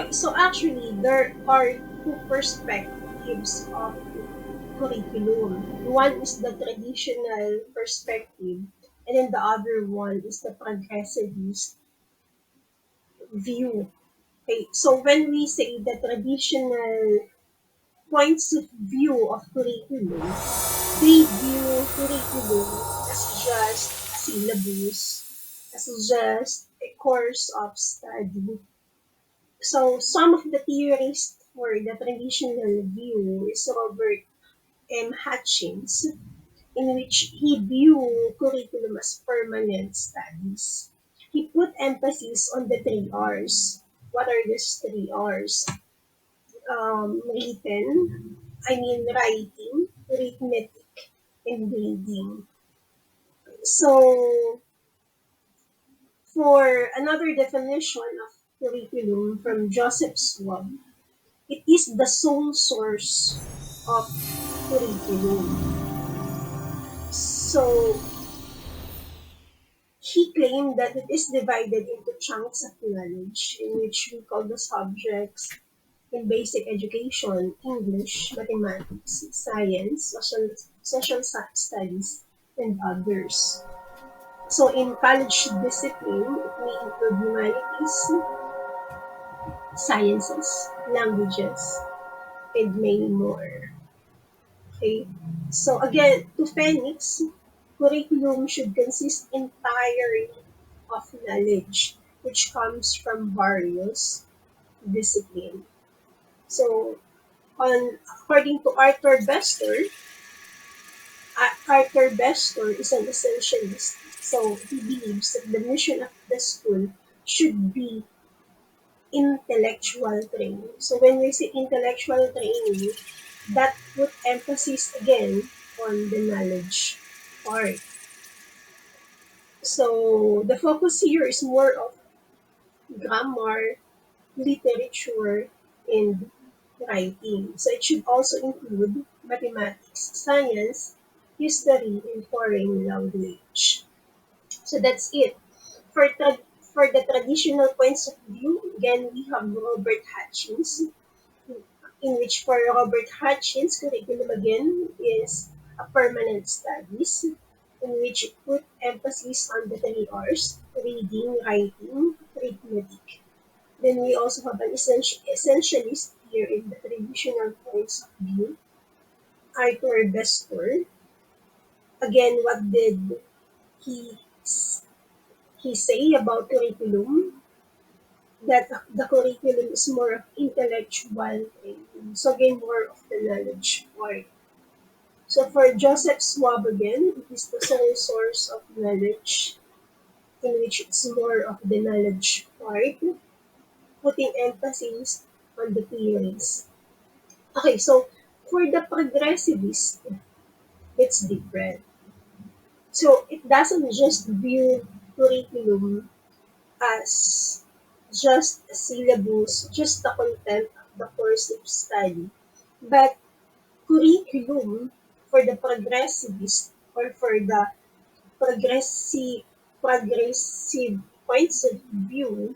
Okay, so actually there are two perspectives of curriculum. One is the traditional perspective, and then the other one is the progressivist view. Okay, so when we say the traditional points of view of curriculum, they view curriculum as just a syllabus, as just a course of study. So some of the theorists for the traditional view is Robert M. Hutchins, in which he viewed curriculum as permanent studies. He put emphasis on the three R's. What are these three R's? Writing, arithmetic, and reading. So, for another definition of curriculum from Joseph Schwab, it is the sole source of curriculum. So, he claimed that it is divided into chunks of knowledge, in which we call the subjects in basic education: English, mathematics, science, studies, and others. So in college discipline, it may include humanities, sciences, languages, and many more. Okay. So again, to Phoenix, curriculum should consist entirely of knowledge, which comes from various disciplines. So according to Arthur Bester is an essentialist. So he believes that the mission of the school should be intellectual training. So when we say intellectual training, that put emphasis again on the knowledge part. So the focus here is more of grammar, literature, and writing. So it should also include mathematics, science, history, and foreign language. So that's it. For the traditional points of view, again, we have Robert Hutchins, in which for Robert Hutchins, curriculum again is a permanent studies, in which it put emphasis on the three R's: reading, writing, arithmetic. Then we also have an essentialist here in the traditional points of view, Arthur Bestor. Again, what did he he say about curriculum? That the curriculum is more of intellectual training. So again, more of the knowledge part. So for Joseph Schwab again, it is the sole source of knowledge, in which it's more of the knowledge part, putting emphasis on the theories. Okay, so for the progressivist, it's different. So it doesn't just view curriculum as just a syllabus, just the content of the course of study, but curriculum for the progressivist or for the progressive points of view,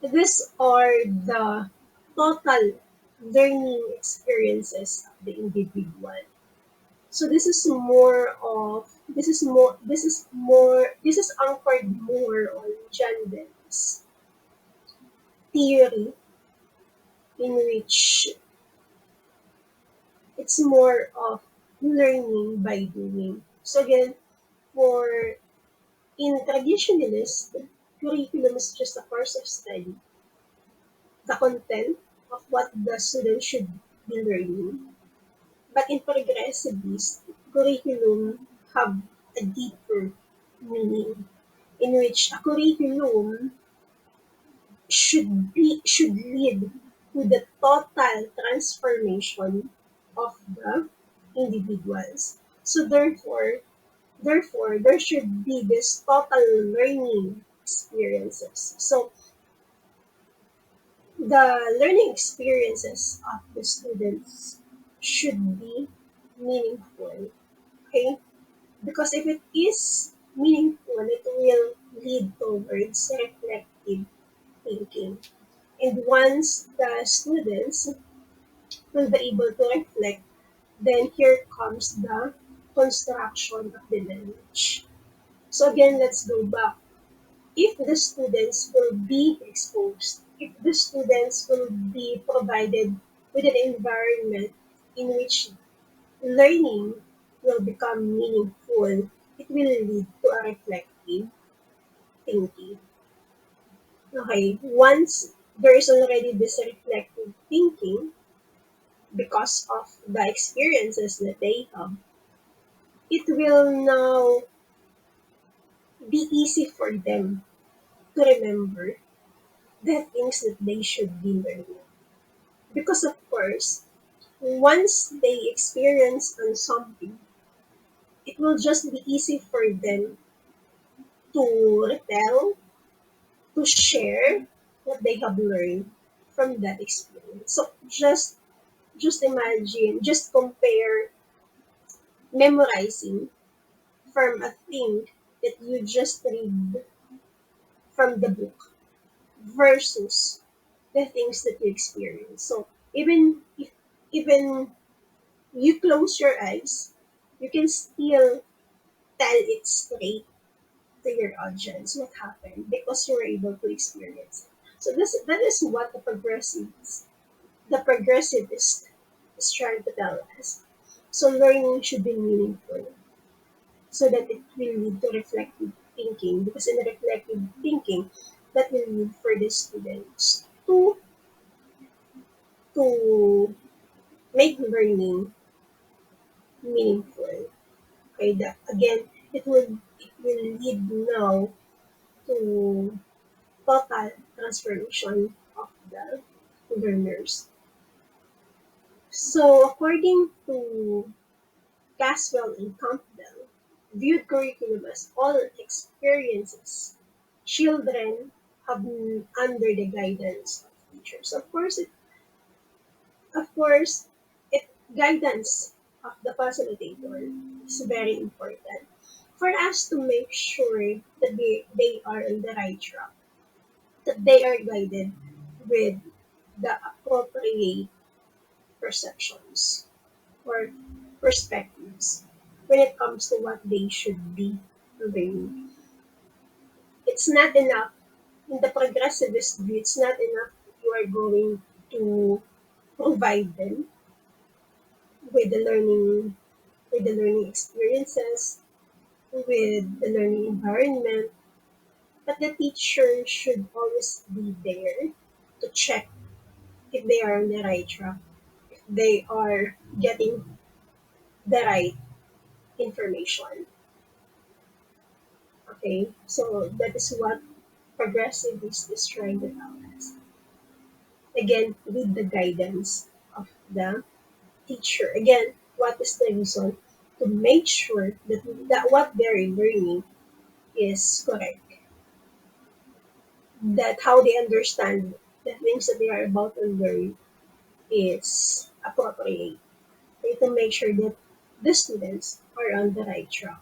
these are the total learning experiences of the individual. So this is anchored more on John Dewey's theory, in which it's more of learning by doing. So again, for in traditionalist, curriculum is just a course of study, the content of what the student should be learning. But in progressivist, curriculum have a deeper meaning, in which a curriculum should lead to the total transformation of the individuals. So therefore there should be this total learning experiences. So the learning experiences of the students should be meaningful. Okay? Because if it is meaningful, it will lead towards reflective thinking. And once the students will be able to reflect, then here comes the construction of the knowledge. So again, let's go back. If the students will be exposed, if the students will be provided with an environment in which learning will become meaningful, it will lead to a reflective thinking. Okay, once there is already this reflective thinking because of the experiences that they have, it will now be easy for them to remember the things that they should be learning. Because of course, once they experience on something, it will just be easy for them to retell, to share what they have learned from that experience. So just imagine, just compare memorizing from a thing that you just read from the book versus the things that you experience. So even you close your eyes, you can still tell it straight to your audience what happened because you were able to experience it. So that is what the progressivist is trying to tell us. So learning should be meaningful so that it will lead to reflective thinking because in reflective thinking that will lead for the students to make learning meaningful. Okay, that again it will lead now to total transformation of the learners. So according to Caswell and Campbell, viewed curriculum as all experiences children have under the guidance of teachers. Of course, it guidance of the facilitator is very important for us to make sure that they are on the right track, that they are guided with the appropriate perceptions or perspectives when it comes to what they should be doing. It's not enough in the progressivist view, it's not enough if you are going to provide them with the learning experiences, with the learning environment, but the teacher should always be there to check if they are on the right track, if they are getting the right information. Okay, so that is what progressivist is trying to tell us. Again, with the guidance of the teacher. Again, what is the reason? To make sure that what they're learning is correct. That how they understand the things that they are about to learn is appropriate. Okay, to make sure that the students are on the right track.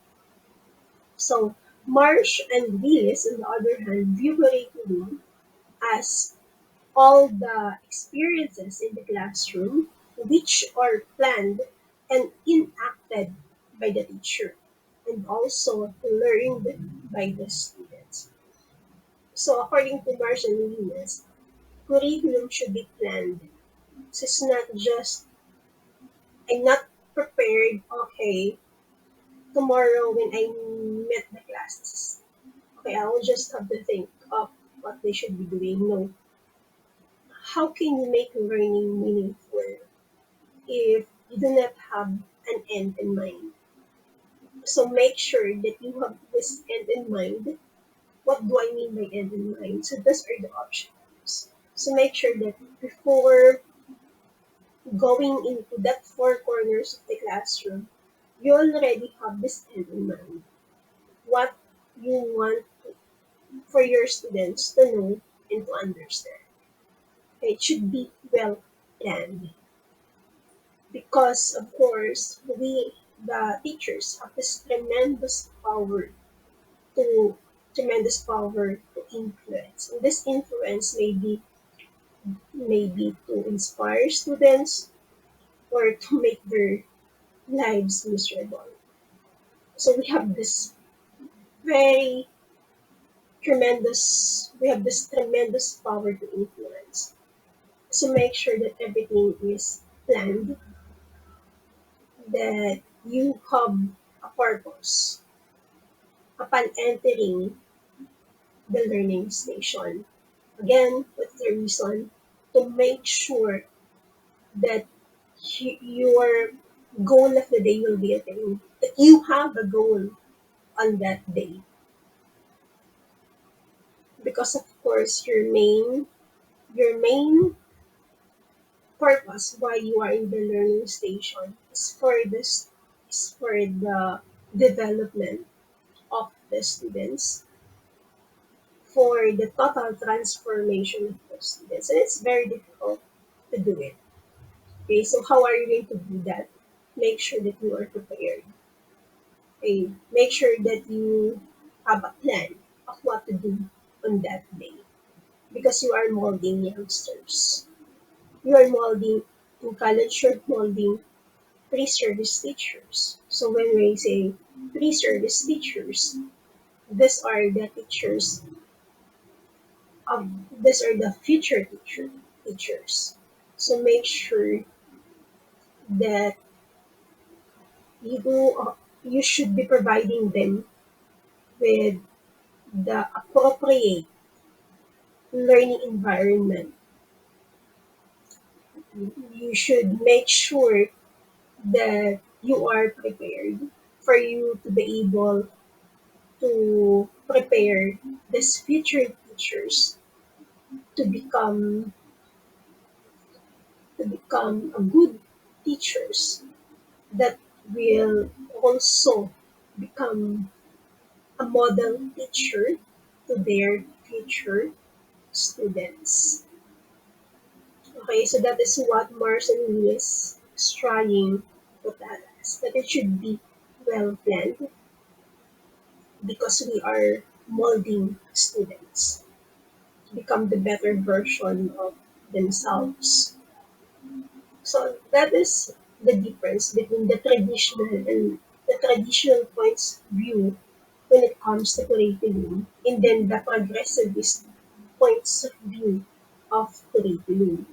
So Marsh and Willis, on the other hand, view curriculum as all the experiences in the classroom which are planned and enacted by the teacher and also learned by the students. So according to Marsh and Willis, curriculum should be planned. So it's not just, I'm not prepared, okay, tomorrow when I met the classes. Okay, I will just have to think of what they should be doing. No. How can you make learning meaningful if you do not have an end in mind? So make sure that you have this end in mind. What do I mean by end in mind? So those are the options. So make sure that before going into that four corners of the classroom, you already have this end in mind. What you want for your students to know and to understand. Okay, it should be well planned because, of course, we, the teachers, have this to tremendous power to influence. And this influence may be maybe to inspire students or to make their lives miserable. So very we have this tremendous power to influence. So make sure that everything is planned, that you have a purpose upon entering the learning station. Again, what's the reason? To make sure that your goal of the day will be attained. That you have a goal on that day. Because of course your main purpose why you are in the learning station is for the development of the students, for the total transformation of the students. And it's very difficult to do it. Okay, so how are you going to do that? Make sure that you are prepared. Okay, make sure that you have a plan of what to do on that day because you are molding youngsters. You are molding in college, you're molding pre-service teachers. So when we say pre-service teachers, these are the teachers these are the future teachers. So make sure that you should be providing them with the appropriate learning environment. You should make sure that you are prepared for you to be able to prepare these future teachers to become a good teachers that will also become a model teacher to their future students. Okay, so that is what Marcel Lewis is trying to tell us, that it should be well planned because we are molding students to become the better version of themselves. So that is the difference between the traditional points of view when it comes to curriculum, and then the progressivist points of view of curriculum.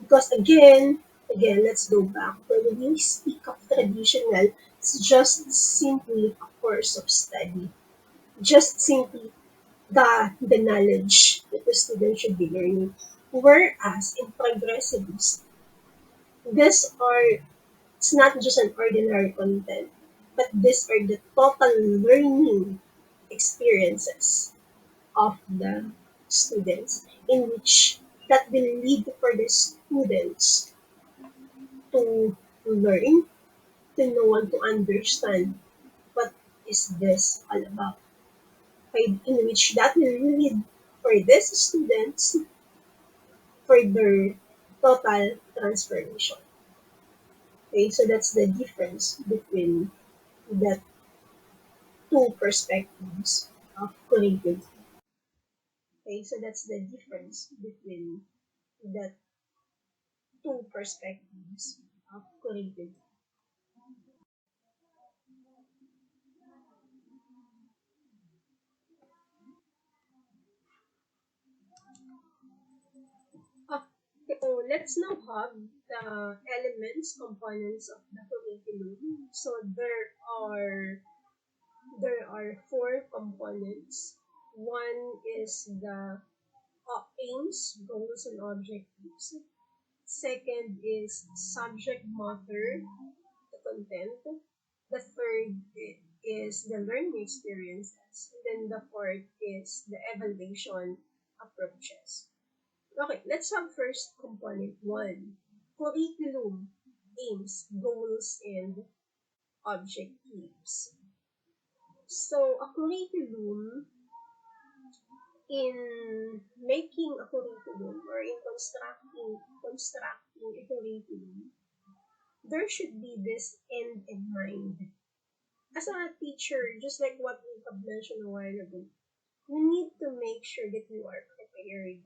Because again, let's go back. When we speak of traditional, it's just simply a course of study, just simply the knowledge that the student should be learning. Whereas in progressivist, these are it's not just an ordinary content, but these are the total learning experiences of the students in which that will lead for the students to learn, to know and to understand what is this all about. In which that will lead for these students for their total transformation. Okay, so that's the difference between the two perspectives of curriculum. Okay, so that's the difference between the two perspectives of curriculum. Okay, so let's now have the elements, components of the curriculum. So there are four components. One is the aims, goals, and objectives. Second is subject matter, the content. The third is the learning experiences. And then the fourth is the evaluation approaches. Okay, let's have first component one. Curriculum, aims, goals, and objectives. So a curriculum, in making a curriculum or in constructing a curriculum, there should be this end in mind. As a teacher, just like what we have mentioned a while ago, you need to make sure that you are prepared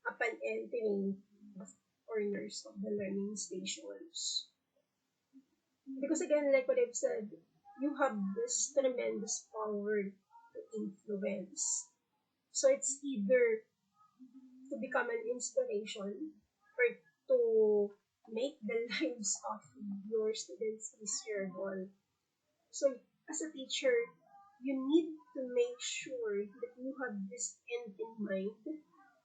upon entering the corners of the learning stations. Because again, like what I've said, you have this tremendous power to influence. So it's either to become an inspiration or to make the lives of your students miserable. So as a teacher, you need to make sure that you have this end in mind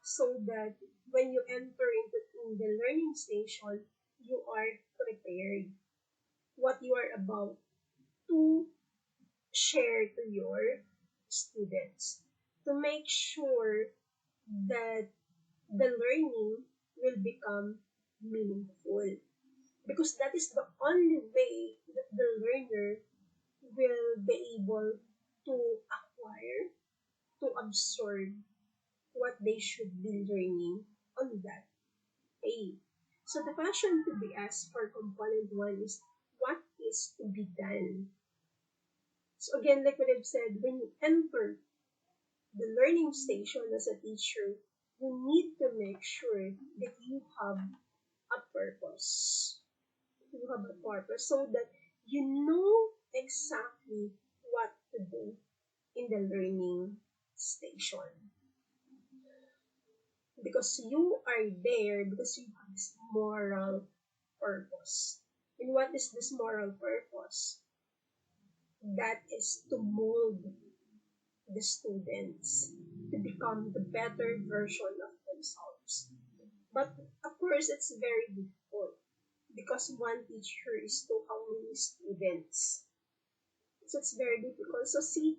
so that when you enter into the learning station, you are prepared what you are about to share to your students to make sure that the learning will become meaningful because that is the only way that the learner will be able to acquire, to absorb what they should be learning on that day. So the question to be asked for component one is what is to be done? So again, like what I've said, when you enter the learning station as a teacher, you need to make sure that you have a purpose. You have a purpose so that you know exactly what to do in the learning station. Because you are there because you have this moral purpose. And what is this moral purpose? That is to mold the students to become the better version of themselves. But of course, it's very difficult because one teacher is to how many students. So it's very difficult. So see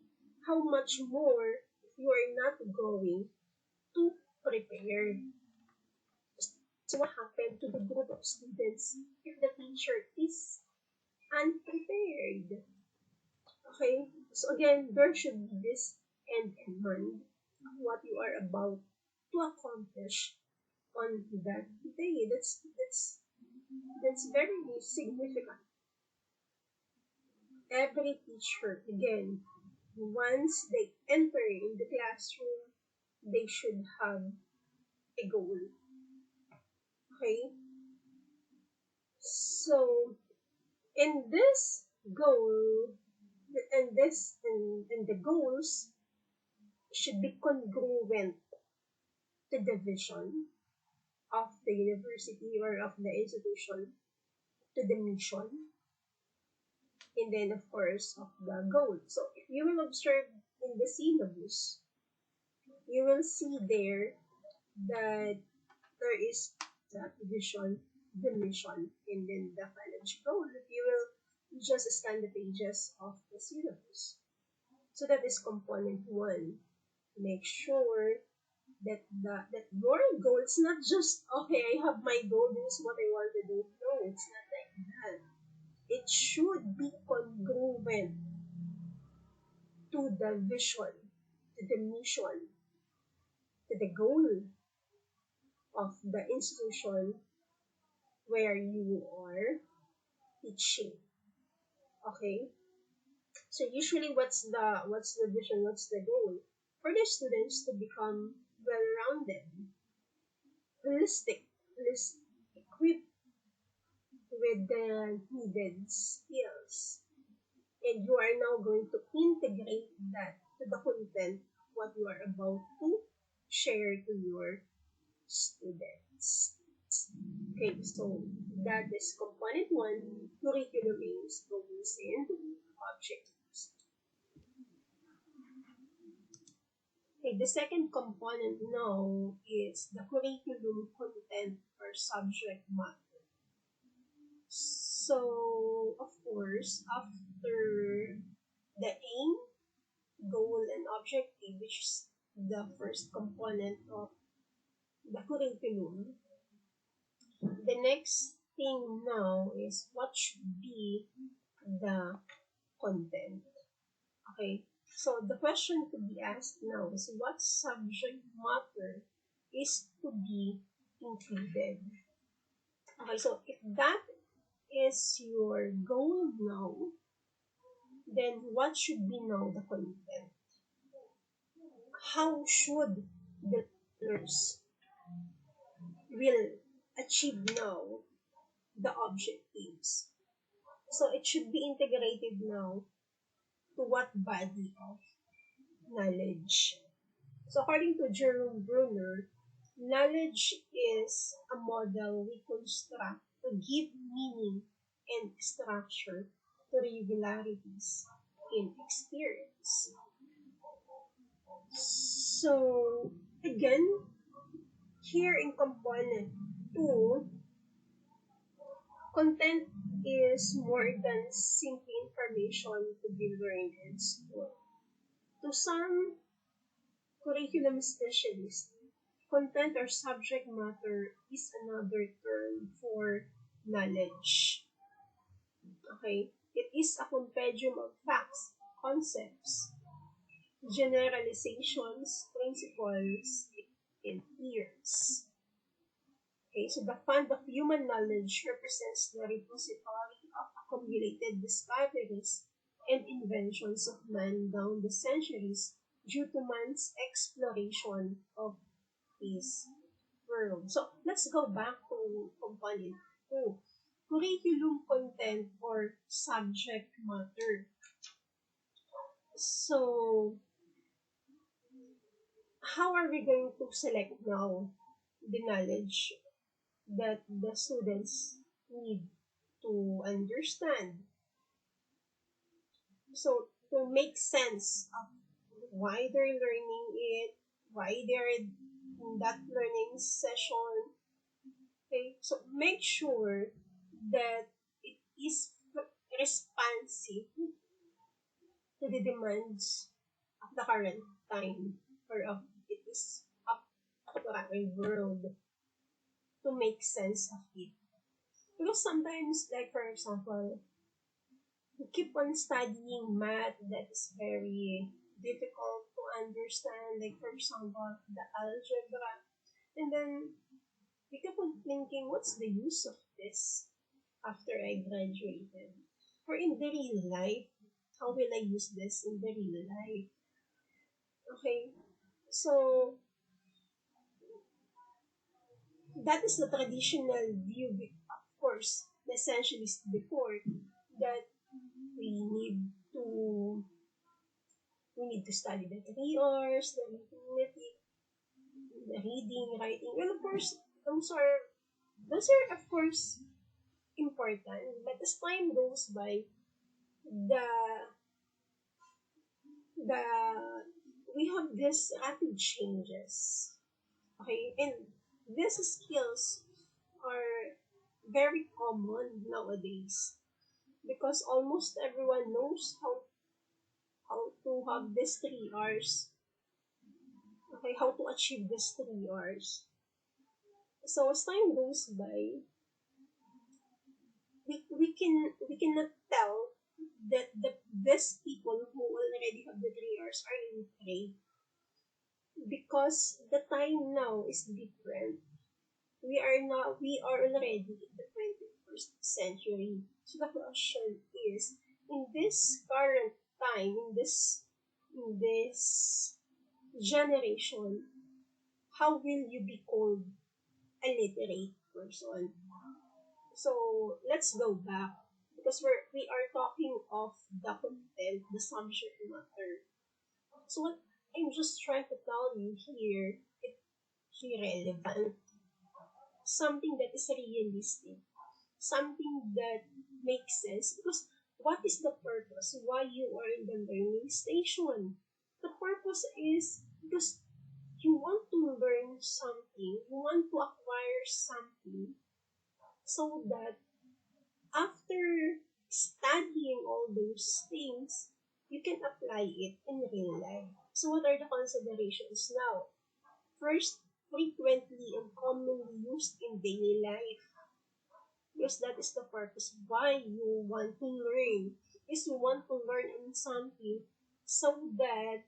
how much more if you are not going to prepare. So what happened to the group of students if the teacher is unprepared? Okay, so again, there should be this end in mind of what you are about to accomplish on that day. That's very significant. Every teacher, again, once they enter in the classroom, they should have a goal. Okay, so in this goal, and the goals should be congruent to the vision of the university or of the institution, to the mission, and then of course of the goal. So if you will observe in the syllabus, you will see there that there is the vision, the mission, and then the college goal. If you will just scan the pages of the syllabus. So that is component one. Make sure that your goal it's not just okay, I have my goal, this is what I want to do. No, it's not like that. It should be congruent to the vision, to the mission, to the goal of the institution where you are teaching. Okay? So usually what's the vision, what's the goal? For the students to become well-rounded, holistic, equipped with the needed skills. And you are now going to integrate that to the content of what you are about to share to your students. Okay, so that is component one, curriculum aims, goals, and objectives. Okay, the second component now is the curriculum content or subject matter. So, of course, after the aim, goal, and objective, which is the first component of the curriculum, the next thing now is what should be the content. Okay, so the question to be asked now is what subject matter is to be included. Okay, so if that is your goal now, then what should be now the content? How should the learners will achieve now the objectives. So it should be integrated now to what body of knowledge. So according to Jerome Bruner, knowledge is a model we construct to give meaning and structure to regularities in experience. So again, here in component 2, content is more than simply information to be learned in school. To some curriculum specialists, content or subject matter is another term for knowledge. Okay? It is a compendium of facts, concepts, generalizations, principles, and theories. Okay, so the fund of human knowledge represents the repository of accumulated discoveries and inventions of man down the centuries due to man's exploration of his world. So let's go back to component 2. Curriculum content or subject matter. So how are we going to select now the knowledge that the students need to understand? So to make sense of why they're learning it, why they're in that learning session. Okay, so make sure that it is responsive to the demands of the current time or of it is up to the current world to make sense of it. Because sometimes, like for example, you keep on studying math that is very difficult to understand, like for example, the algebra, and then you keep on thinking, what's the use of this after I graduated? Or in the real life, how will I use this in the real life? Okay, so that is the traditional view, of course, the essentialists before, that we need to we need to study the 3 R's, the arithmetic, the reading, writing. Well, of course, those are of course important. But as time goes by, the the we have these rapid changes. Okay, and these skills are very common nowadays because almost everyone knows how to have these 3 R's. Okay, how to achieve these 3 R's. So as time goes by, we cannot tell that these people who already have the 3 R's are illiterate because the time now is different. We are already in the 21st century. So the question is, in this current time, in this generation, how will you be called a literate person? So let's go back because we are talking of the content, the subject matter. So what I'm just trying to tell you here, it's relevant, something that is realistic, something that makes sense. Because what is the purpose? Why you are in the learning station? The purpose is because you want to learn something, you want to acquire something, so that after studying all those things, you can apply it in real life. So what are the considerations now? First, frequently and commonly used in daily life. Because that is the purpose why you want to learn. Is you want to learn in something so that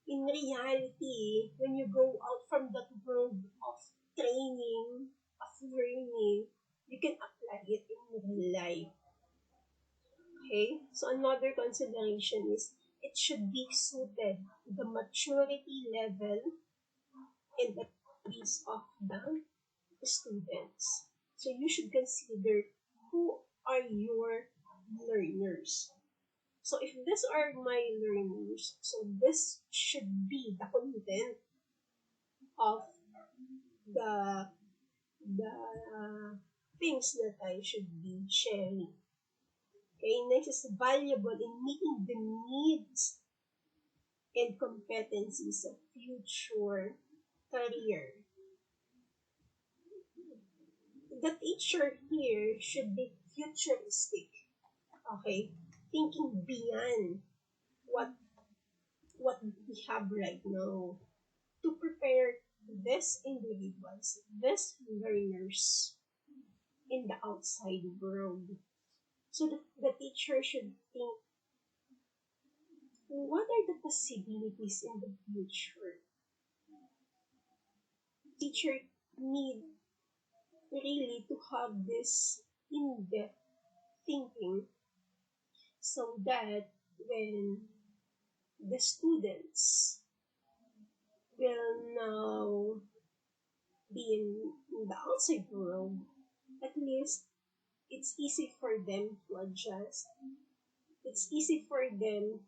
in reality, when you go out from that world of training, of learning, you can apply it in real life. Okay? So another consideration is it should be suited to the maturity level and the pace of the students. So you should consider who are your learners. So if these are my learners, so this should be the content of the things that I should be sharing. Okay, next is valuable in meeting the needs and competencies of future career. The teacher here should be futuristic. Okay, thinking beyond what what we have right now to prepare these individuals, these learners in the outside world. So the teacher should think, what are the possibilities in the future? Teacher need really to have this in-depth thinking so that when the students will now be in the outside world, at least it's easy for them to adjust. It's easy for them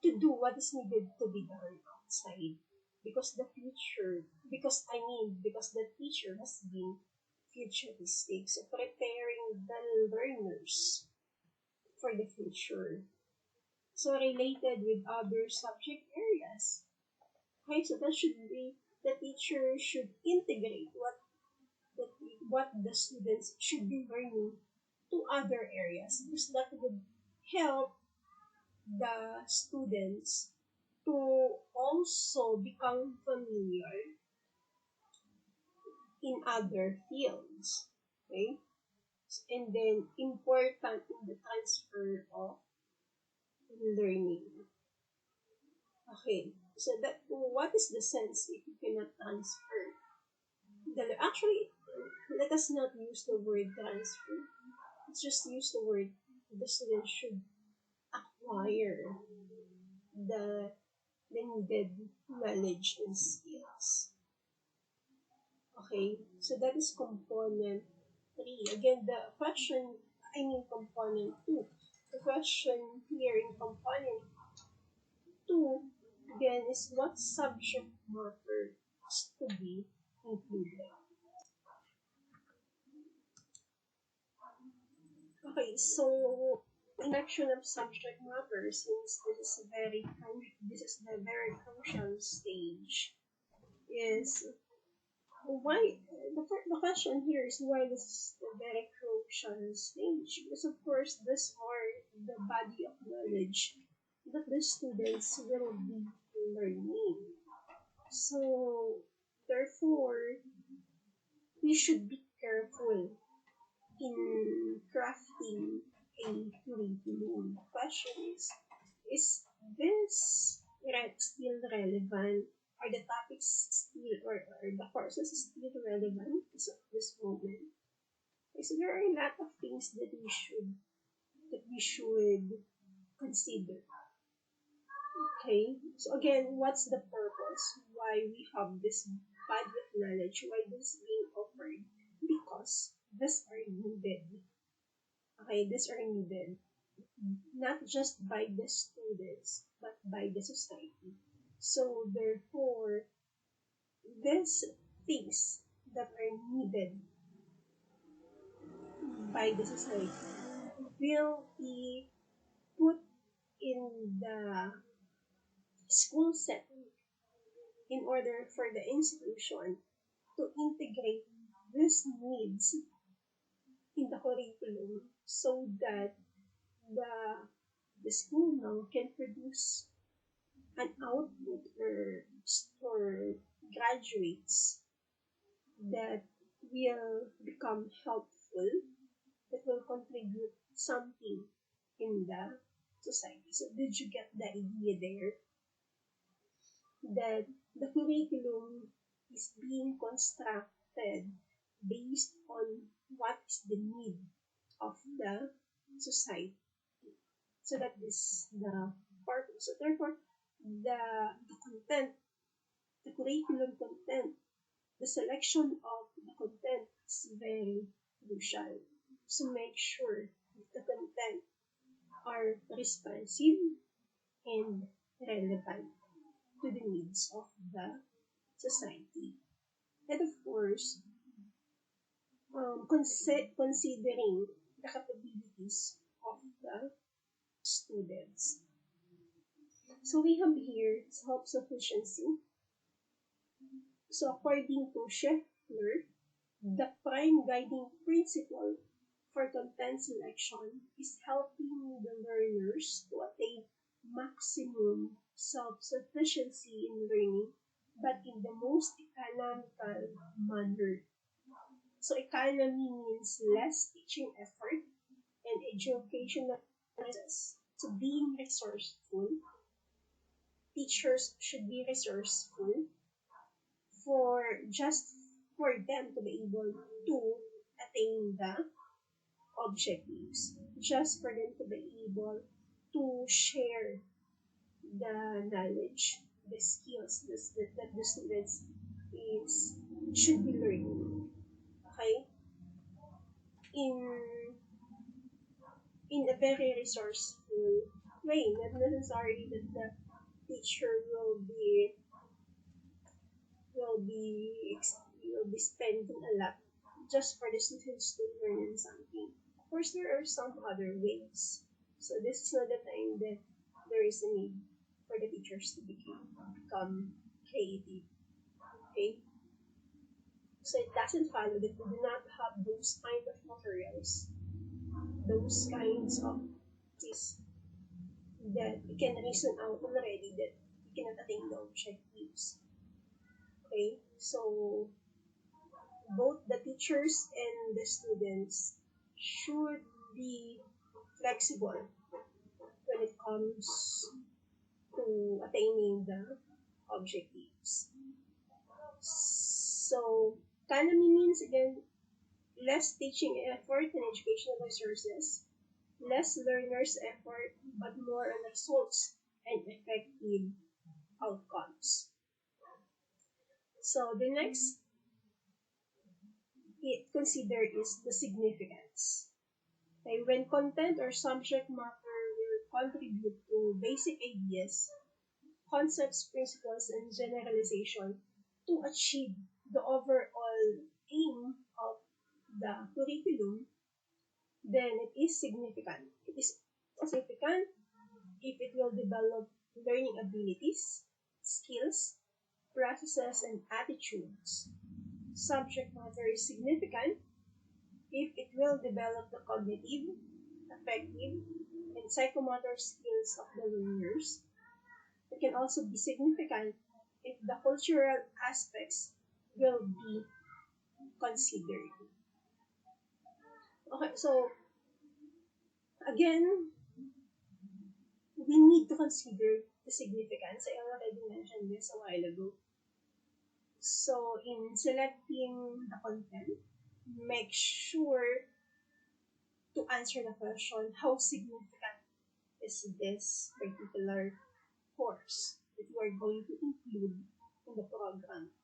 to do what is needed to be done outside. Because the future, because the teacher has been futuristic, so preparing the learners for the future. So related with other subject areas. Okay, so that should be, the teacher should integrate the, what the students should be learning to other areas because that would help the students to also become familiar in other fields. Okay? And then important in the transfer of learning. Okay. So that what is the sense if you cannot transfer? Actually, let us not use the word transfer. Let's just use the word the student should acquire the needed knowledge and skills. Okay, so that is component 3. Again, component 2. The question here in component 2, again, is what subject matter is to be included. Okay, so inaction of subject matter, since this is the very crucial stage, is why the question here is why this is the very crucial stage, because of course these are the body of knowledge that the students will be learning. So therefore we should be careful in crafting a curriculum. The question is this still relevant? Are the topics still, or the courses still relevant as of this moment? So there are a lot of things that we should consider. Okay. So again, what's the purpose? Why we have this body of knowledge? Why this being offered? Because these are needed. Okay, these are needed not just by the students but by the society. So therefore, these things that are needed by the society will be put in the school setting in order for the institution to integrate these needs in the curriculum so that the the school now can produce an output or graduates that will become helpful, that will contribute something in the society. So did you get the idea there that the curriculum is being constructed based on what is the need of the society? So that is the purpose. So therefore, the content, the curriculum content, the selection of the very crucial. So make sure that the content are responsive and relevant to the needs of the society. And of course, considering the capabilities of the students. So we have here self-sufficiency. So according to Scheffler, the prime guiding principle for content selection is helping the learners to attain maximum self-sufficiency in learning, but in the most economical manner. So economy means less teaching effort and educational resources. So being resourceful, teachers should be resourceful for just for them to be able to attain the objectives, just for them to be able to share the knowledge, the skills that the students is should be learning. Okay, in in a very resourceful way, not necessarily that the teacher will be spending a lot just for the students to learn something. Of course, there are some other ways. So this is not the time that there is a need for the teachers to become creative. Okay, so it doesn't follow that we do not have those kind of materials, those kinds of things that we can reason out already that we cannot attain the objectives. Okay, so both the teachers and the students should be flexible when it comes to attaining the objectives. So, economy means again less teaching effort and educational resources, less learners' effort, but more on results and effective outcomes. So, the next it consider is the significance. Okay, when content or subject matter will contribute to basic ideas, concepts, principles, and generalization to achieve the overall aim of the curriculum, then it is significant. It is significant if it will develop learning abilities, skills, processes, and attitudes. Subject matter is significant if it will develop the cognitive, affective, and psychomotor skills of the learners. It can also be significant if the cultural aspects will be considered. Okay, so again, we need to consider the significance. I already mentioned this a while ago. So in selecting the content, make sure to answer the question, how significant is this particular course that you are going to include in the program?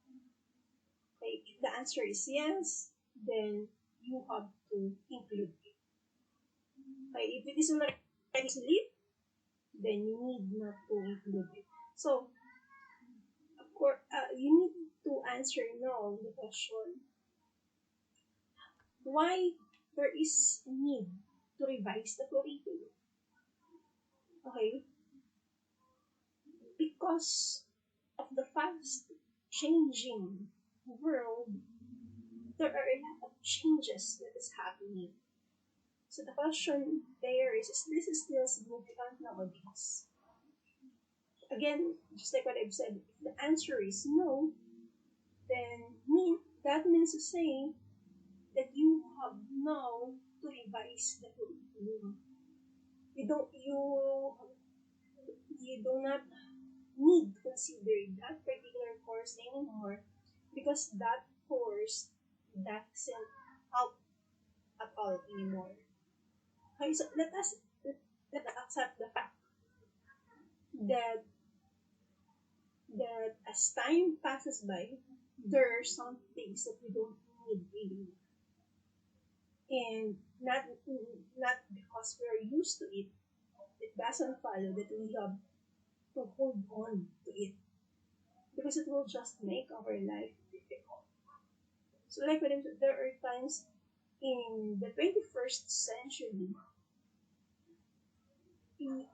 Okay, if the answer is yes, then you have to include it. Okay, if it is already sleep, then you need not to include it. So, of course, you need to answer no the question why there is a need to revise the curriculum. Okay, because of the fast changing world, there are a lot of changes that is happening. So the question there is this still significant nowadays? Again, just like what I've said, if the answer is no, then that means to say that you have now to revise the curriculum. You do not need to consider that particular course anymore because that course doesn't help at all anymore. Okay, so let us accept the fact that as time passes by, there are some things that we don't need anymore. and not because we're used to it. It doesn't follow that we have to hold on to it because it will just make our life difficult. So, like what I said, there are times in the 21st century we,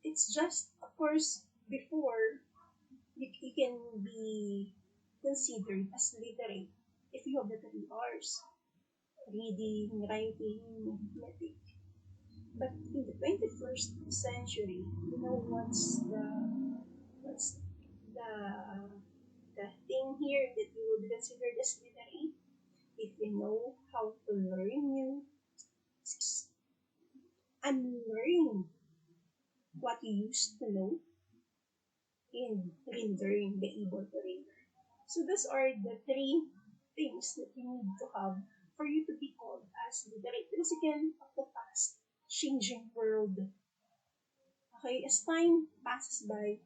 it's just, of course, before you can be considered as literate if you have the 3 R's: reading, writing, arithmetic. But in the 21st century, you know what's the thing here that you would consider as literate? If you know how to learn new skills, unlearn what you used to know, and relearn, be able to relearn. So those are the three things that you need to have for you to be called as literate. Because again, of the fast changing world, okay, as time passes by,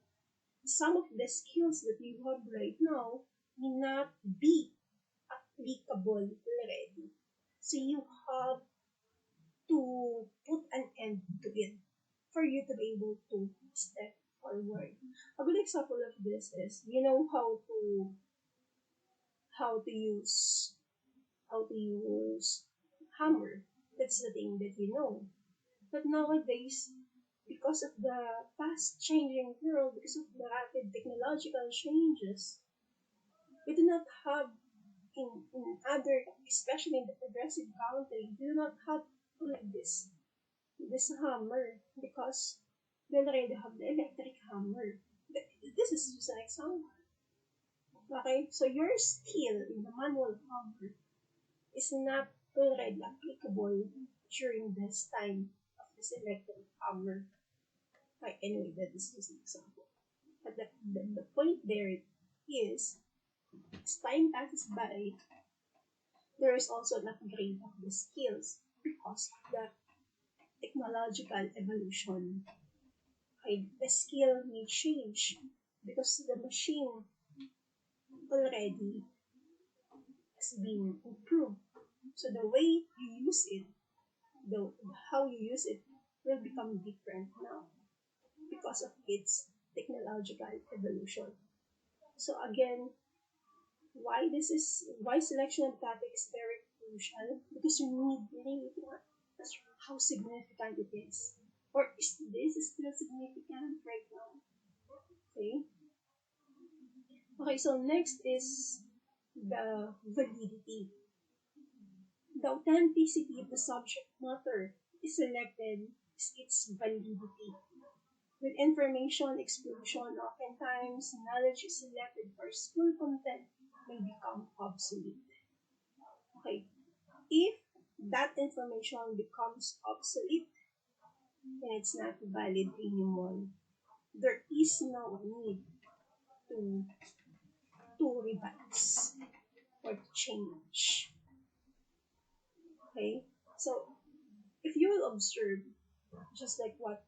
some of the skills that you have right now may not be applicable already. So you have to put an end to it for you to be able to step forward. A good example of this is you know how to use how to use hammer. That's the thing that you know. But nowadays, because of the fast changing world, because of the rapid technological changes, we do not have in other, especially in the progressive country, we do not have like this hammer because they already have the electric hammer. This is just an example. Okay, so your skill in the manual hammer is not already applicable during this time of this electric hammer. Like anyway, that is just an example. But the point there is, as time passes by, there is also an upgrade of the skills because of the technological evolution. Okay, the skill may change because the machine already has been improved. So the way you use it, the how you use it will become different now because of its technological evolution. So again, why selection of topic is very crucial because you need really to understand how significant it is. Or is this still significant right now? Okay. Okay, so next is the validity. The authenticity of the subject matter is selected is its validity. With information explosion, oftentimes knowledge is selected for school content may become obsolete. Okay, if that information becomes obsolete, then it's not valid anymore. There is no need to revise or to change. Okay, so if you will observe, just like what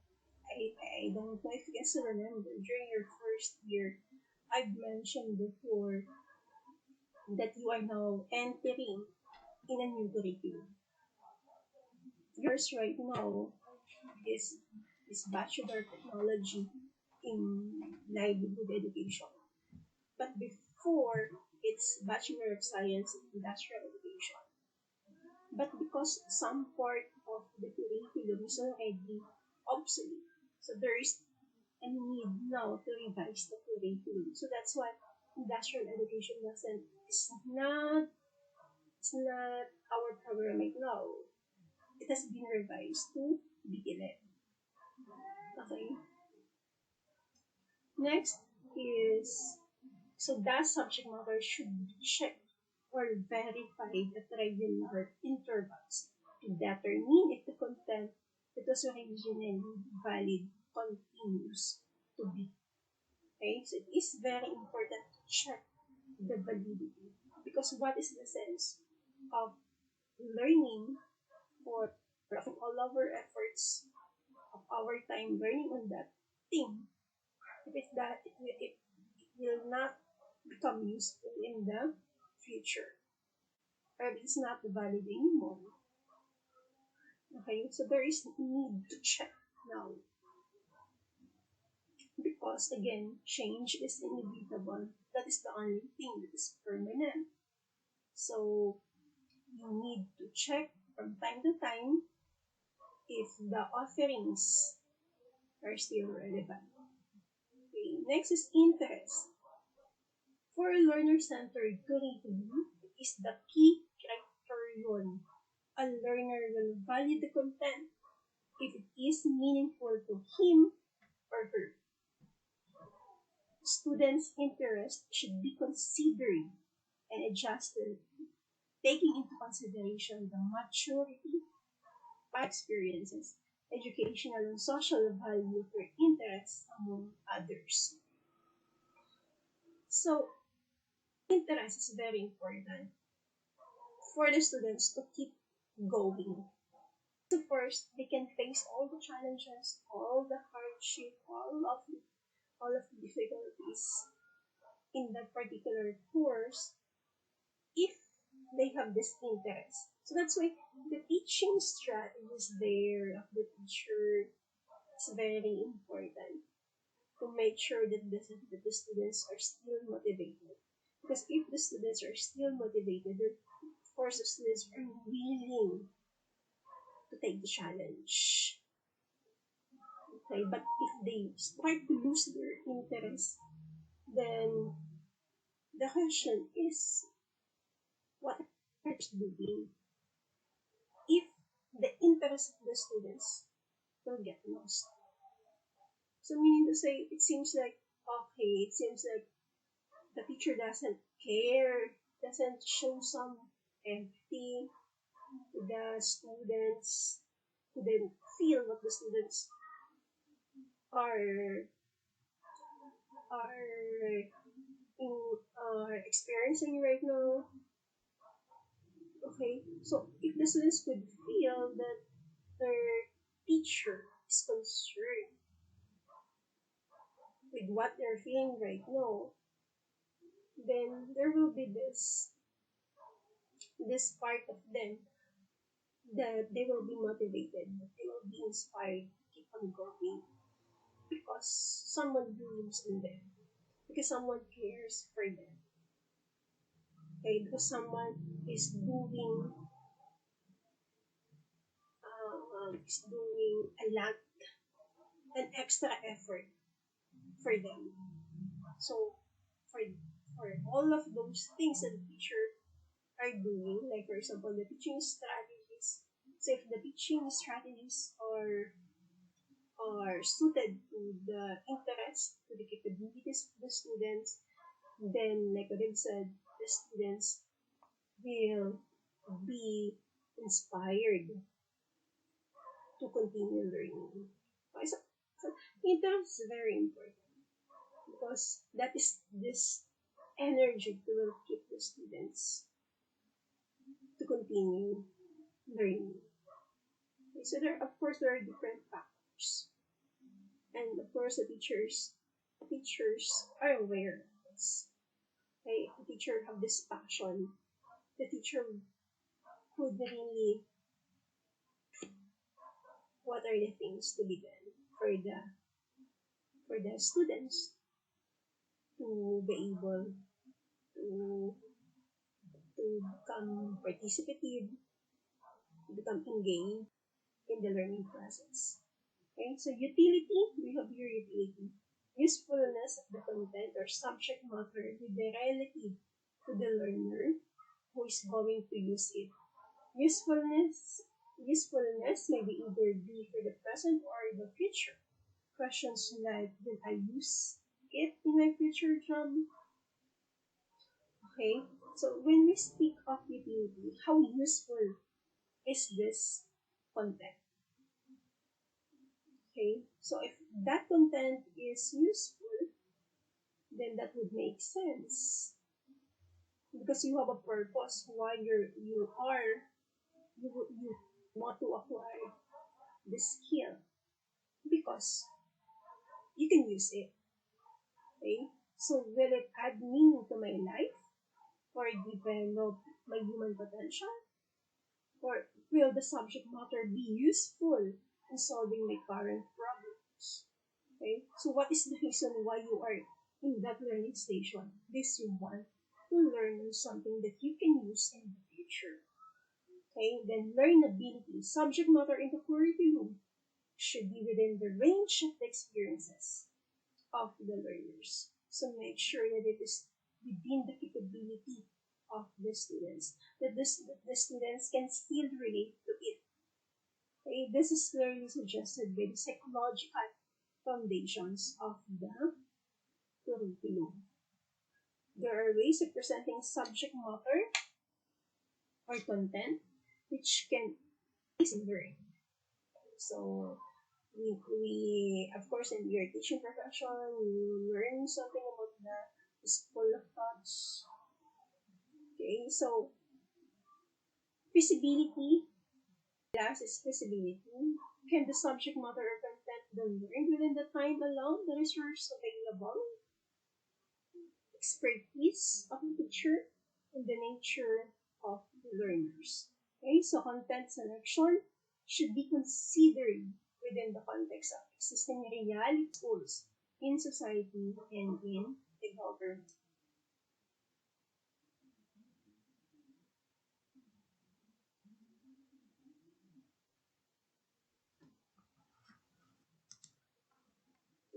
I don't know if you can still remember during your first year, I've mentioned before that you are now entering in a new curriculum. Yours right now is Bachelor of Technology in Livelihood Education. But before, it's Bachelor of Science in Industrial Education. But because some part of the curriculum is already obsolete, so there is a need now to revise the curriculum. So that's why industrial education doesn't it's not our program right now. It has been revised to BLM. Okay. Next is, so that subject matter should be checked or verified at regular intervals to determine if the content that was originally valid continues to be. Okay, so it is very important to check the validity because what is the sense of learning or of all our efforts of our time learning on that thing if it's that it will not become useful in the future. or if it's not valid anymore. Okay, so there is need to check now because again, change is inevitable. That is the only thing that is permanent. So you need to check from time to time if the offerings are still relevant. Okay, next is interest. For a learner-centered curriculum, it is the key criterion. A learner will value the content if it is meaningful to him or her. Students' interest should be considered and adjusted, taking into consideration the maturity, experiences, educational and social value of their interests, among others. So, interest is very important for the students to keep going. So first, they can face all the challenges, all the hardship, all of the difficulties in that particular course if they have this interest. So that's why the teaching strategies there of the teacher is very important to make sure that the students are still motivated. Because if the students are still motivated, then of course the students are willing to take the challenge. Okay, but if they start to lose their interest, then the question is, what are they doing? If the interest of the students will get lost. So meaning to say, it seems like, okay, it seems like the teacher doesn't care, doesn't show some empathy to the students, to then feel what the students are are are experiencing right now. Okay, so if the students could feel that their teacher is concerned with what they're feeling right now, then there will be this part of them that they will be motivated, that they will be inspired to keep on going because someone believes in them, because someone cares for them, okay, because someone is doing a lot, an extra effort for them. So for for all of those things that the teacher are doing, like for example the teaching strategies. So if the teaching strategies are suited to the interest, to the capabilities of the students, then like what I've said, the students will be inspired to continue learning. Okay, so interest is very important because that is this energy to will keep the students to continue learning. Okay, so there, of course, there are different factors, and of course, the teachers are aware of this. Okay, the teacher have this passion. The teacher could really, what are the things to be done for the students to be able to become participative, to become engaged in the learning process. Okay, so utility, we have here utility. Usefulness of the content or subject matter with the relative to the learner who is going to use it. Usefulness usefulness may be either be for the present or the future. Questions like, will I use it in my future job? Okay, so when we speak of utility, how useful is this content? Okay, so if that content is useful, then that would make sense because you have a purpose why you want to acquire this skill because you can use it. Okay, so will it add meaning to my life or develop my human potential? Or will the subject matter be useful in solving my current problems? Okay, so what is the reason why you are in that learning station? This you want to learn something that you can use in the future. Okay, then learnability, subject matter in the curriculum should be within the range of the experiences of the learners. So make sure that it is within the capability of the students, that the students can still relate to it. Okay, this is clearly suggested by the psychological foundations of the curriculum. There are ways of presenting subject matter or content which can easily learn. So we of course in your teaching profession you learn something about the school of thoughts. Okay, so feasibility, last is feasibility. Can the subject matter or content be learned within the time allowed, the resource available, expertise of the teacher, and the nature of the learners? Okay, so content selection should be considered within the context of existing reality schools in society and in the government.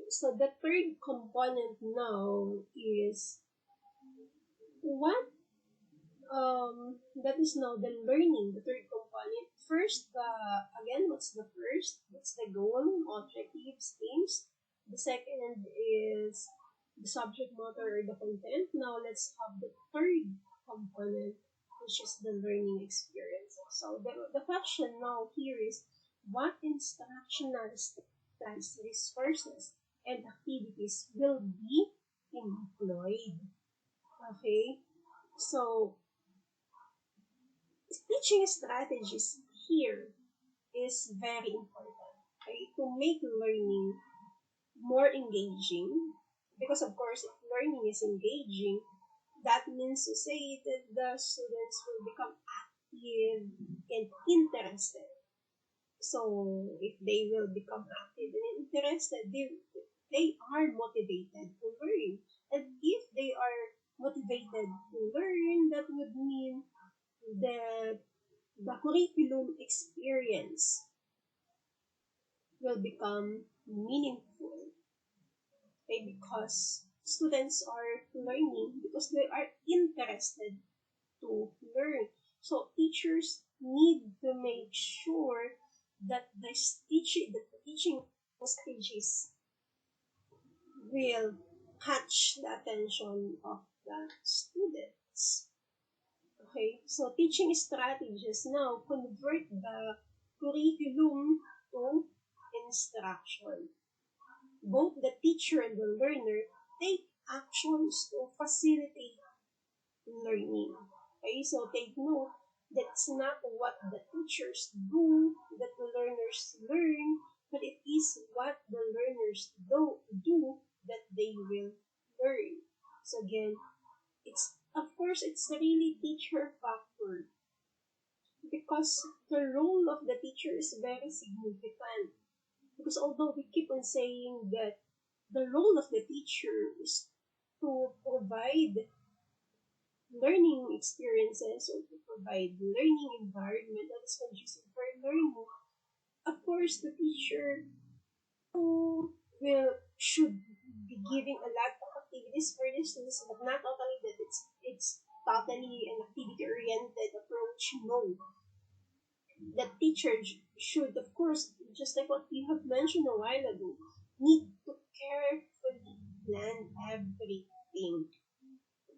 So the third component now is what that is now the learning, the third component. First, again, what's the first? What's the goal, objectives, aims? The second is the subject matter or the content. Now let's have the third component, which is the learning experience. So the question now here is what instructional styles, resources, and activities will be employed? Okay, so teaching strategies here is very important, okay, to make learning more engaging. Because of course, if learning is engaging, that means to say that the students will become active and interested. So if they will become active and interested, they are motivated to learn. And if they are motivated to learn, that would mean that the curriculum experience will become meaningful, okay? Because students are learning because they are interested to learn. So teachers need to make sure that the teaching strategies will catch the attention of the students. Okay, so teaching strategies now convert the curriculum to instruction. Both the teacher and the learner take actions to facilitate learning. Okay, so take note that's not what the teachers do that the learners learn, but it is what the learners do that they will learn. So again, it's of course it's really teacher factor because the role of the teacher is very significant. Because although we keep on saying that the role of the teacher is to provide learning experiences or to provide learning environment that is conducive for learning, of course the teacher who will should be giving a lot of activities for the students, but not totally that it's totally an activity oriented approach. No, the teacher should, of course, just like what we have mentioned a while ago, need to carefully plan everything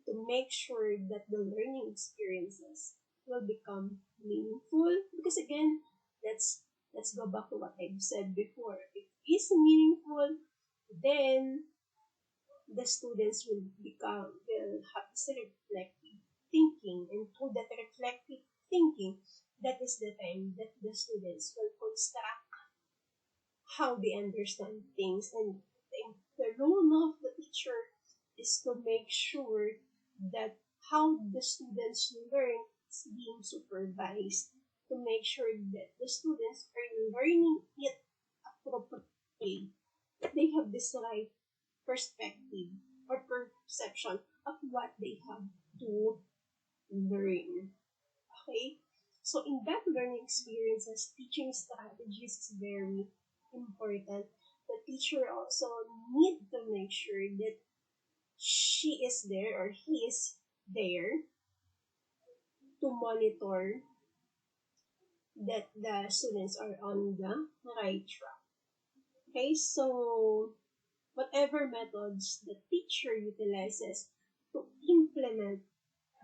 to make sure that the learning experiences will become meaningful. Because again, let's go back to what I've said before. If it's meaningful, then the students will have this reflective thinking, and through that reflective thinking, that is the time that the students will construct how they understand things. And the role of the teacher is to make sure that how the students learn it's being supervised to make sure that the students are learning it appropriately, that they have this right perspective or perception of what they have to learn. Okay? So in that learning experiences, teaching strategies is very important. The teacher also need to make sure that she is there or he is there to monitor that the students are on the right track. Okay, so whatever methods the teacher utilizes to implement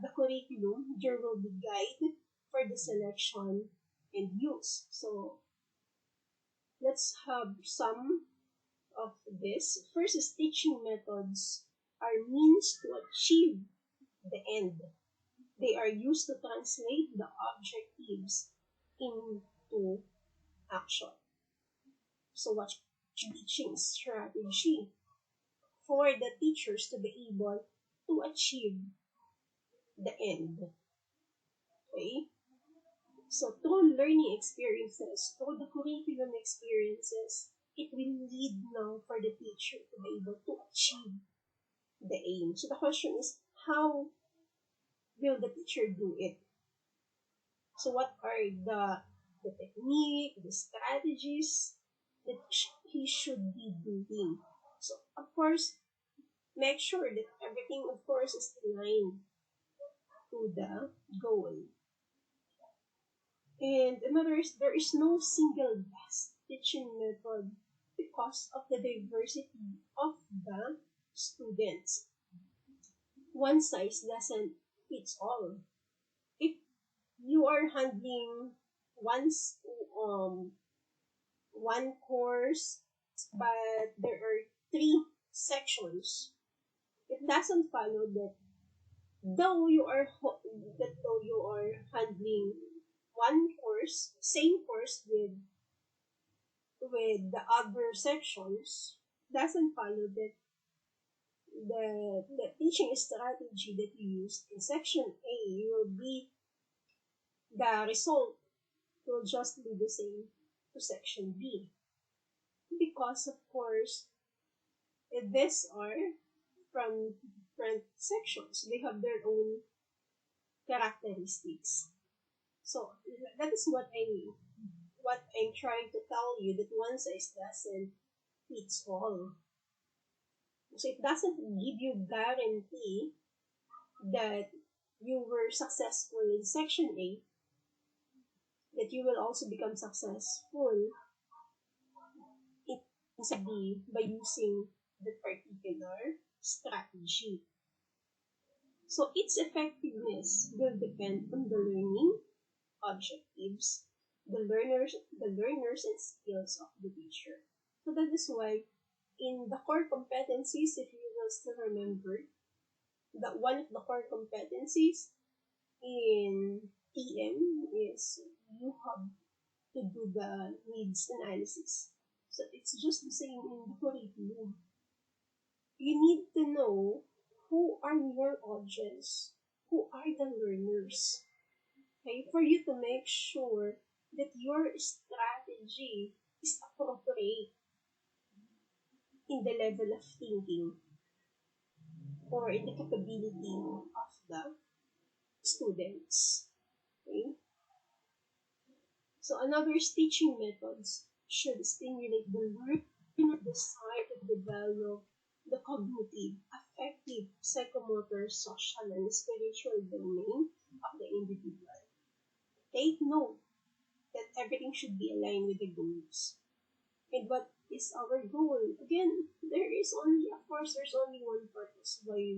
the curriculum, there will be guide for the selection and use. So let's have some of this. First is teaching methods are means to achieve the end. They are used to translate the objectives into action. So what teaching strategy for the teachers to be able to achieve the end. Okay? So through learning experiences, through the curriculum experiences, it will lead now for the teacher to be able to achieve the aim. So the question is, how will the teacher do it? So what are the technique, the strategies that he should be doing? So of course, make sure that everything, of course, is aligned to the goal. And another is there is no single best teaching method because of the diversity of the students. One size doesn't fit all. If you are handling once one course, but there are three sections, it doesn't follow that though you are handling one course, same course with the other sections, doesn't follow that the teaching strategy that you use in section A will be the result will just be the same to section B. Because of course these are from different sections. They have their own characteristics. So that is what I'm trying to tell you, that one size doesn't fits all. So it doesn't give you guarantee that you were successful in section A, that you will also become successful in section B by using the particular strategy. So its effectiveness will depend on the learning objectives, the learners and skills of the teacher. So that is why in the core competencies, if you will still remember, that one of the core competencies in TM is you have to do the needs analysis. So it's just the same in the curriculum. You need to know who are your audience, who are the learners, okay, for you to make sure that your strategy is appropriate in the level of thinking or in the capability of the students. Okay? So another is teaching methods should stimulate the learner desire to develop the cognitive, affective, psychomotor, social, and spiritual domain of the individual. Take note that everything should be aligned with the goals. And what is our goal? Again, there's only one purpose why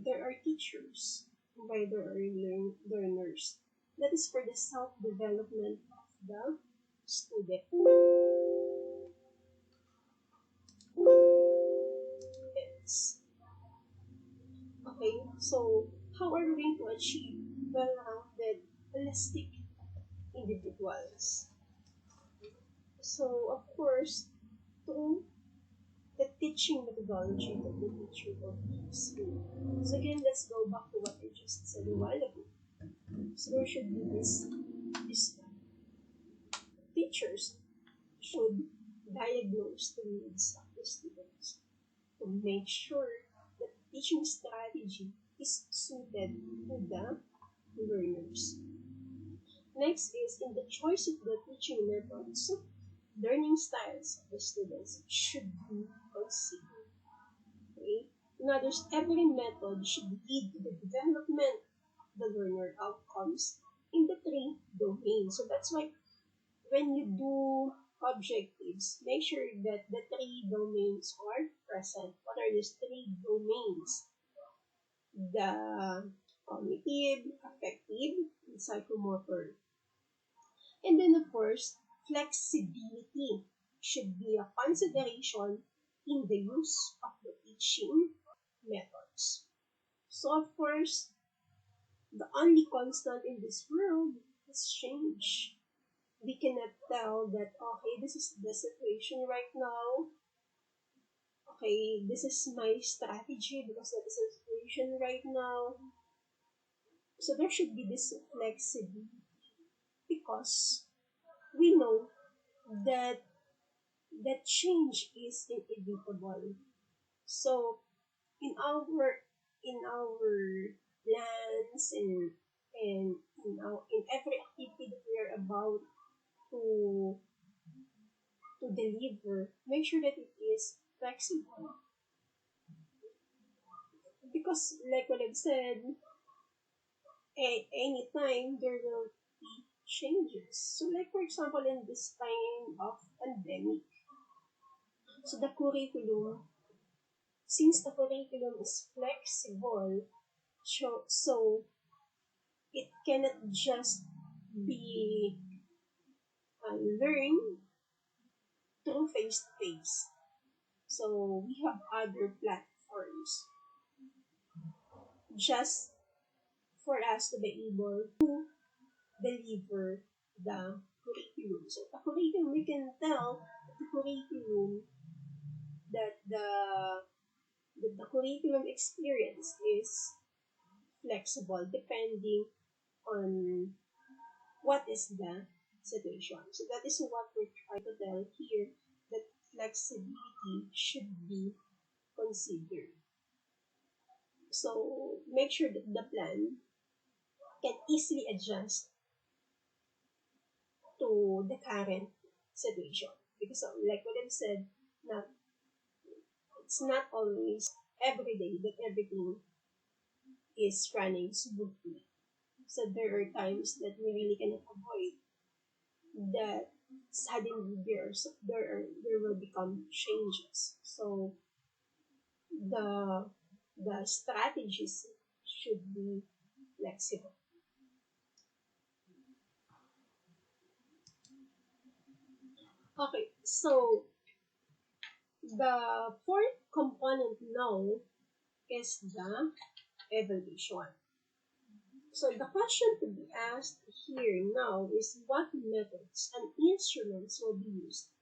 there are teachers, why there are learners. That is for the self-development of the students. Okay, so how are we going to achieve well-rounded, holistic individuals? So, of course, to the teaching methodology that the teacher will use. So again, let's go back to what I just said a while ago. So there should be this teachers should diagnose the needs of the students to make sure that teaching strategy is suited to the learners. Next is in the choice of the teaching methods, learning styles of the students should be considered. Okay? In other words, every method should lead to the development of the learner outcomes in the three domains. So that's why when you do objectives, make sure that the three domains are present. What are these three domains? The cognitive, affective, and psychomotor. And then, of course, flexibility should be a consideration in the use of the teaching methods. So, of course, the only constant in this world is change. We cannot tell that, okay, this is the situation right now. Okay, this is my strategy because that is the situation right now. So there should be this flexibility because we know that that change is inevitable. So in our plans and in every activity that we are about to to deliver, make sure that it is flexible. Because like what I've said, anytime there will be changes. So like for example in this time of pandemic, so the curriculum, since the curriculum is flexible, so it cannot just be learned through face to face. So we have other platforms just for us to be able to deliver the curriculum. So the curriculum, we can tell that the curriculum that the curriculum experience is flexible depending on what is the situation. So that is what we're trying to tell here, that flexibility should be considered. So make sure that the plan can easily adjust to the current situation. Because like what I've said, not, it's not always every day that everything is running smoothly. So there are times that we really cannot avoid that suddenly there will become changes. So the the strategies should be flexible. Okay, so the fourth component now is the evaluation. So the question to be asked here now is what methods and instruments will be used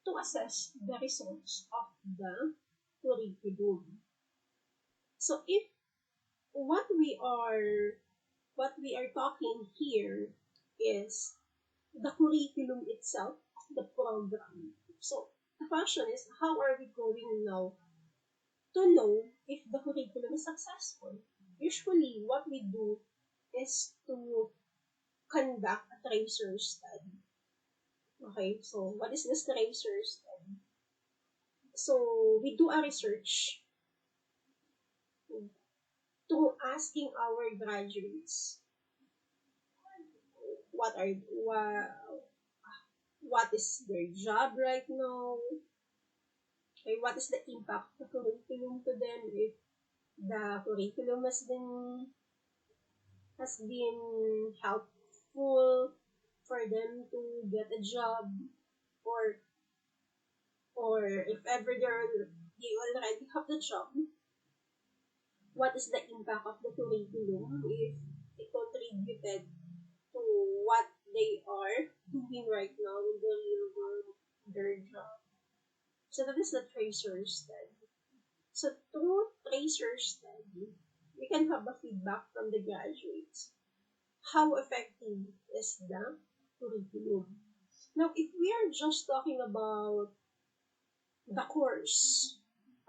to assess the results of the curriculum. So if what we are what we are talking here is the curriculum itself, the program. So the question is how are we going now to know if the curriculum is successful? Usually what we do is to conduct a tracer study. Okay, so what is this tracer study? So we do a research through asking our graduates what are what is their job right now, okay, what is the impact of the curriculum to them, if the curriculum has been helpful for them to get a job, or if ever they already have the job, what is the impact of the curriculum if it contributed to what they are doing right now in the real world, their job. So that is the tracer study. So through tracer study, we can have a feedback from the graduates. How effective is the curriculum? Now, if we are just talking about the course,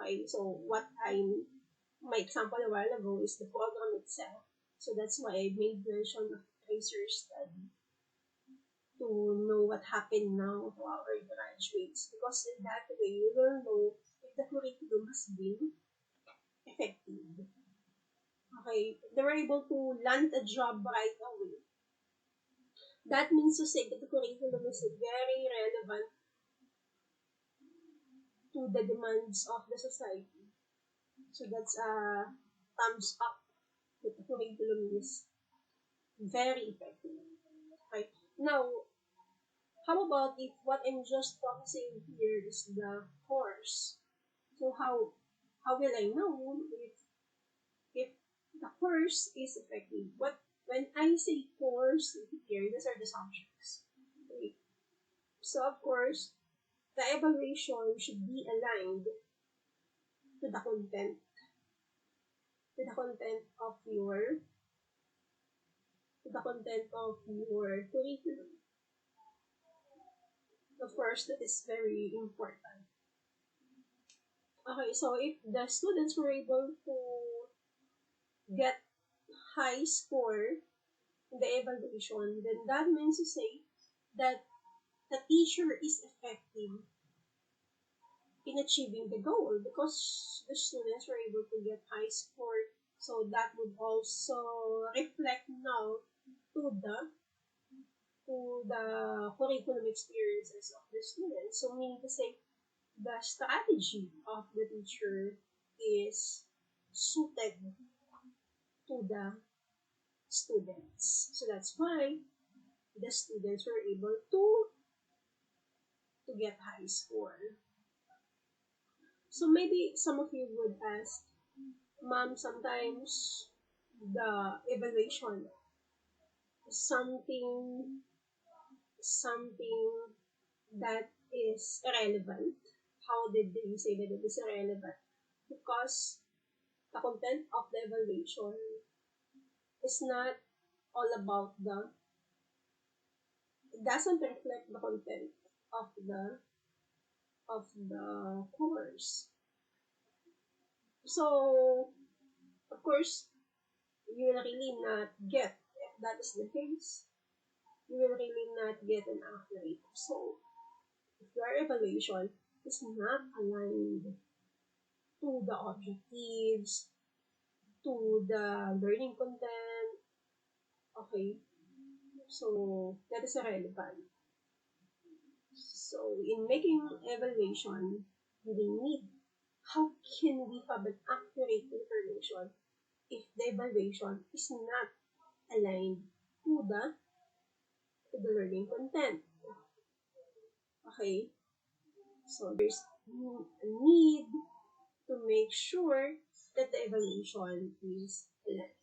okay, so my example a while ago is the program itself. So that's why I made mention of tracer study to know what happened now to our graduates. Because in that way, we will know if the curriculum has been effective. Okay, they were able to land a job right away. That means to say that the curriculum is very relevant to the demands of the society. So that's a thumbs up that the curriculum is very effective. Right? Now, how about if what I'm just focusing here is the course? So how will I know if the course is effective? When I say course here, these are the subjects. Okay. So of course, the evaluation should be aligned to the content, of your curriculum. Of course, that is very important. Okay, so if the students were able to get high score in the evaluation, then that means to say that the teacher is effective in achieving the goal because the students were able to get high score. So that would also reflect now to the curriculum experiences of the students. So meaning to say the strategy of the teacher is suited to the students. So that's why the students were able to get high score. So maybe some of you would ask, Mom, sometimes the evaluation is something that is irrelevant. How did they say that it is irrelevant? Because the content of the evaluation is not all about it doesn't reflect the content of the course. So of course you will really not get, if that is the case, you will really not get an accurate result if your evaluation is not aligned to the objectives, to the learning content. Okay, so that is irrelevant. So in making evaluation, we need how can we have an accurate information if the evaluation is not aligned to the learning content. Okay, so there's a need to make sure that the evaluation is aligned.